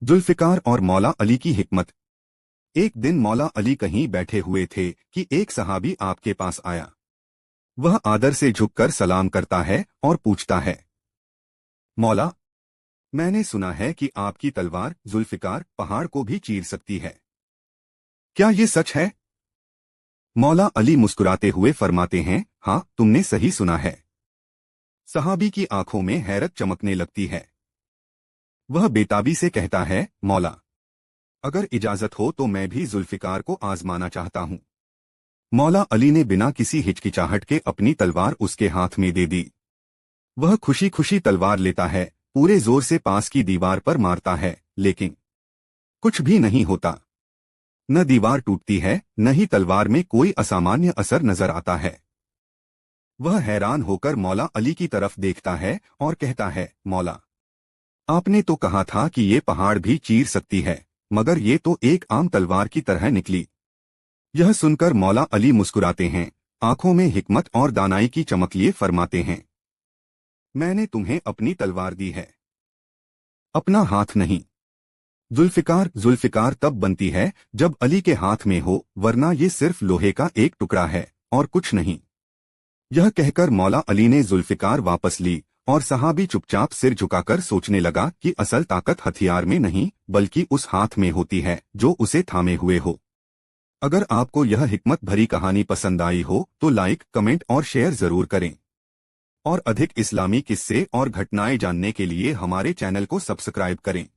जुल्फिकार और मौला अली की हिकमत। एक दिन मौला अली कहीं बैठे हुए थे कि एक सहाबी आपके पास आया। वह आदर से झुककर सलाम करता है और पूछता है, मौला, मैंने सुना है कि आपकी तलवार जुल्फिकार पहाड़ को भी चीर सकती है। क्या ये सच है? मौला अली मुस्कुराते हुए फरमाते हैं, हाँ, तुमने सही सुना है। सहाबी की आंखों में हैरत चमकने लगती है। वह बेताबी से कहता है, मौला, अगर इजाजत हो तो मैं भी जुल्फिकार को आजमाना चाहता हूं। मौला अली ने बिना किसी हिचकिचाहट के अपनी तलवार उसके हाथ में दे दी। वह खुशी खुशी तलवार लेता है, पूरे जोर से पास की दीवार पर मारता है, लेकिन कुछ भी नहीं होता। न दीवार टूटती है, न ही तलवार में कोई असामान्य असर नजर आता है। वह हैरान होकर मौला अली की तरफ देखता है और कहता है, मौला, आपने तो कहा था कि ये पहाड़ भी चीर सकती है, मगर ये तो एक आम तलवार की तरह निकली। यह सुनकर मौला अली मुस्कुराते हैं, आंखों में हिकमत और दानाई की चमक लिए फरमाते हैं, मैंने तुम्हें अपनी तलवार दी है, अपना हाथ नहीं। जुल्फिकार तब बनती है जब अली के हाथ में हो, वरना ये सिर्फ लोहे का एक टुकड़ा है और कुछ नहीं। यह कहकर मौला अली ने जुल्फिकार वापस ली और सहाबी चुपचाप सिर झुकाकर सोचने लगा कि असल ताकत हथियार में नहीं बल्कि उस हाथ में होती है जो उसे थामे हुए हो। अगर आपको यह हिकमत भरी कहानी पसंद आई हो तो लाइक, कमेंट और शेयर जरूर करें। और अधिक इस्लामी किस्से और घटनाएं जानने के लिए हमारे चैनल को सब्सक्राइब करें।